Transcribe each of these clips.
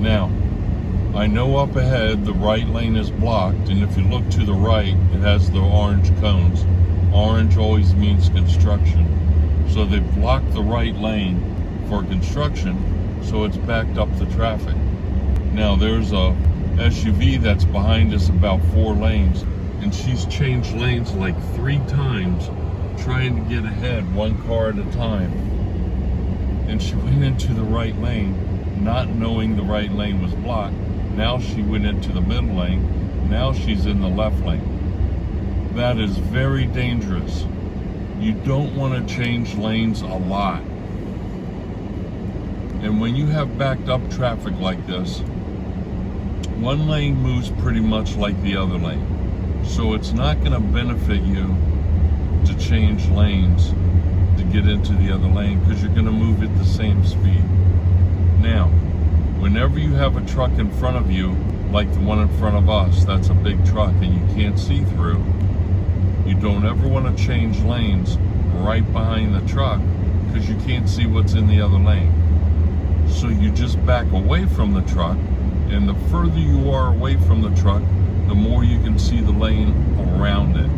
Now, I know up ahead the right lane is blocked, and if you look to the right, it has the orange cones. Orange always means construction. So they've blocked the right lane for construction, so it's backed up the traffic. Now there's a SUV that's behind us about 4 lanes, and she's changed lanes like 3 times trying to get ahead, 1 car at a time. And she went into the right lane, not knowing the right lane was blocked. Now she went into the middle lane. Now she's in the left lane. That is very dangerous. You don't want to change lanes a lot. And when you have backed up traffic like this, one lane moves pretty much like the other lane. So it's not going to benefit you to change lanes to get into the other lane, because you're going to move at the same speed. Now, whenever you have a truck in front of you, like the one in front of us, that's a big truck and you can't see through, you don't ever want to change lanes right behind the truck, because you can't see what's in the other lane. So you just back away from the truck, and the further you are away from the truck, the more you can see the lane around it.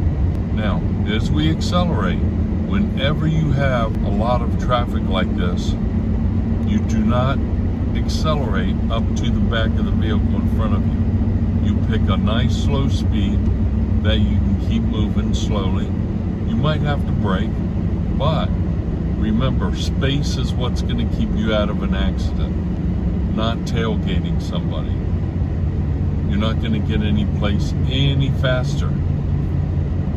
Now, as we accelerate, whenever you have a lot of traffic like this, you do not accelerate up to the back of the vehicle in front of you. You pick a nice slow speed that you can keep moving slowly. You might have to brake, but remember, space is what's going to keep you out of an accident, not tailgating somebody. You're not going to get any place any faster.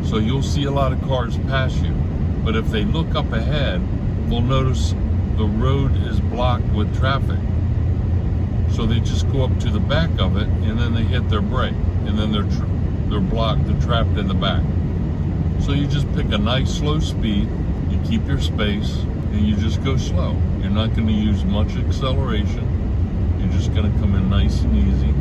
So you'll see a lot of cars pass you, but if they look up ahead, they'll notice the road is blocked with traffic. So they just go up to the back of it, and then they hit their brake, and then they're blocked, they're trapped in the back. So you just pick a nice slow speed, you keep your space, and you just go slow. You're not going to use much acceleration. You're just going to come in nice and easy.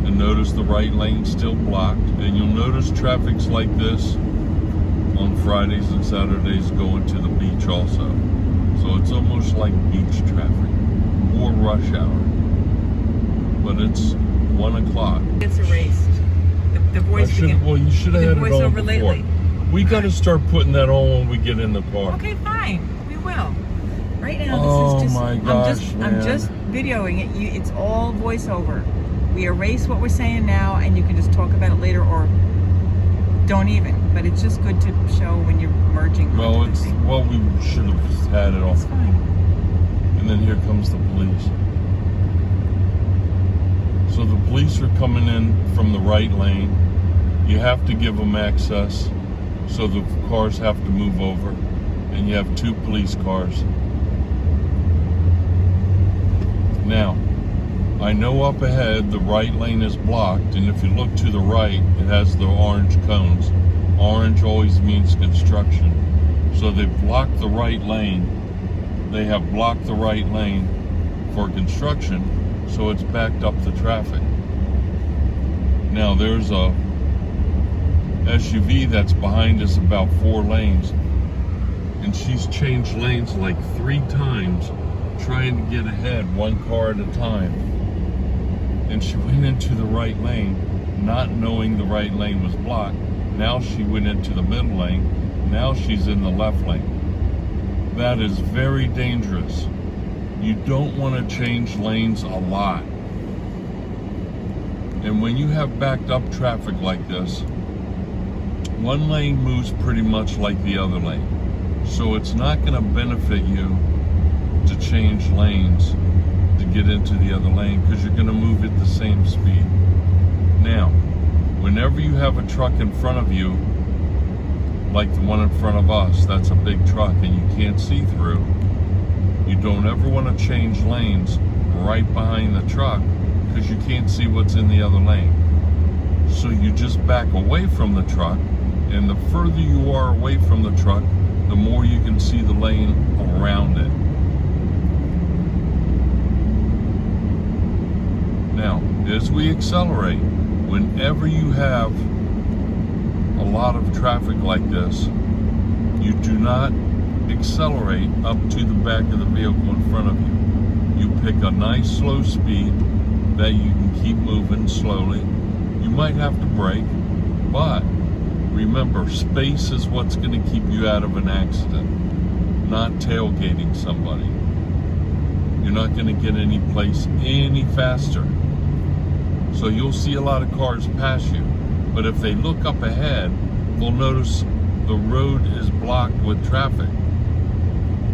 And notice the right lane's still blocked. And you'll notice traffic's like this on Fridays and Saturdays going to the beach also. So it's almost like beach traffic or rush hour. But it's 1 o'clock. It's erased. The voice well, you should have had it on before. Lately. We got to start putting that on when we get in the car. Okay, fine. We will. Right now, Oh this is just. my gosh, I'm just videoing it. It's all voiceover. We erase what we're saying now, and you can just talk about it later, or don't even. But it's just good to show when you're merging. Well, we should have just had it all. It's fine. And then here comes the police. So the police are coming in from the right lane. You have to give them access, so the cars have to move over, and you have 2 police cars. Now, I know up ahead the right lane is blocked, and if you look to the right, it has the orange cones. Orange always means construction. So they've blocked the right lane. They have blocked the right lane for construction, so it's backed up the traffic. Now there's a SUV that's behind us about 4 lanes, and she's changed lanes like 3 times trying to get ahead, 1 car at a time. And she went into the right lane, not knowing the right lane was blocked. Now she went into the middle lane. Now she's in the left lane. That is very dangerous. You don't want to change lanes a lot. And when you have backed up traffic like this, one lane moves pretty much like the other lane. So it's not going to benefit you to change lanes to get into the other lane, because you're going to move at the same speed. Now, whenever you have a truck in front of you, like the one in front of us, that's a big truck and you can't see through, you don't ever want to change lanes right behind the truck, because you can't see what's in the other lane. So you just back away from the truck, and the further you are away from the truck, the more you can see the lane around it. Now, as we accelerate, whenever you have a lot of traffic like this, you do not accelerate up to the back of the vehicle in front of you. You pick a nice slow speed that you can keep moving slowly. You might have to brake, but remember, space is what's going to keep you out of an accident, not tailgating somebody. You're not going to get any place any faster. So you'll see a lot of cars pass you, but if they look up ahead, they'll notice the road is blocked with traffic.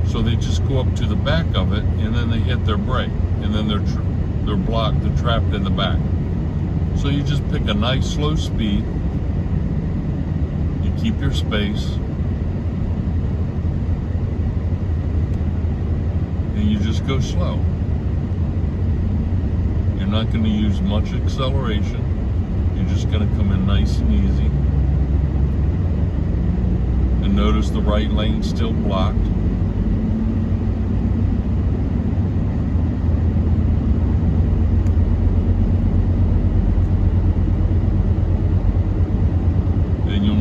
So they just go up to the back of it, and then they hit their brake, and then they're blocked, they're trapped in the back. So you just pick a nice slow speed, you keep your space, and you just go slow. You're not going to use much acceleration. You're just going to come in nice and easy. And notice the right lane's still blocked.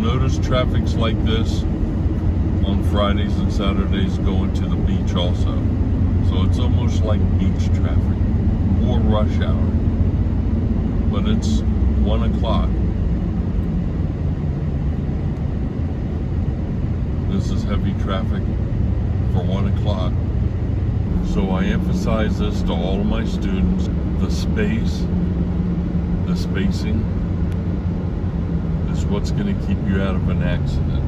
Notice traffic's like this on Fridays and Saturdays going to the beach also. So it's almost like beach traffic or rush hour. But it's 1 o'clock. This is heavy traffic for 1 o'clock. So I emphasize this to all of my students. The spacing, is what's going to keep you out of an accident.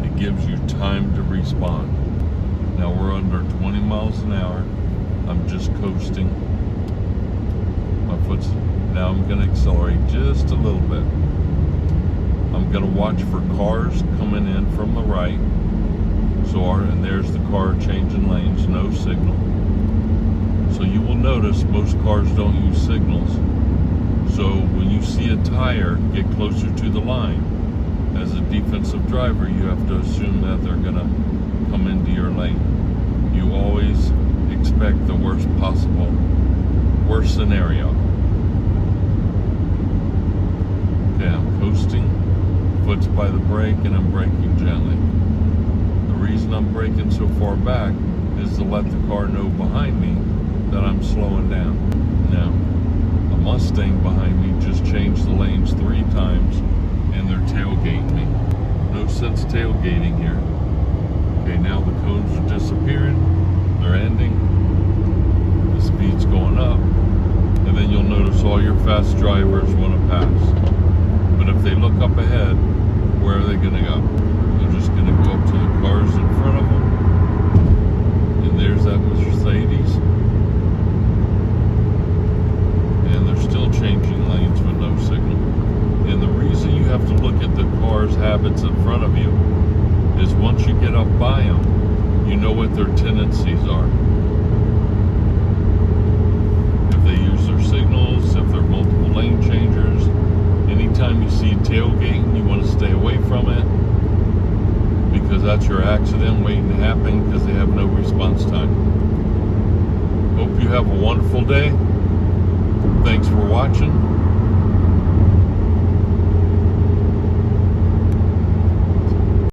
It gives you time to respond. Now we're under 20 miles an hour. I'm just coasting. Now I'm going to accelerate just a little bit. I'm going to watch for cars coming in from the right. And there's the car changing lanes, no signal. So you will notice most cars don't use signals. So when you see a tire get closer to the line, as a defensive driver, you have to assume that they're going to come into your lane. You always expect the worst scenario. Okay, I'm coasting, foot's by the brake, and I'm braking gently. The reason I'm braking so far back is to let the car know behind me that I'm slowing down. Now, Mustang behind me just changed the lanes 3 times and they're tailgating me. No sense tailgating here. Okay, now the cones are disappearing, they're ending, the speed's going up, and then you'll notice all your fast drivers want to pass. But if they look up ahead, where are they going to go? They're just going to go up to the cars in front of them, and there's that Mercedes. Still changing lanes with no signal. And the reason you have to look at the car's habits in front of you is once you get up by them, you know what their tendencies are. If they use their signals, if they're multiple lane changers, anytime you see tailgating, you want to stay away from it because that's your accident waiting to happen because they have no response time. Hope you have a wonderful day. Thanks for watching.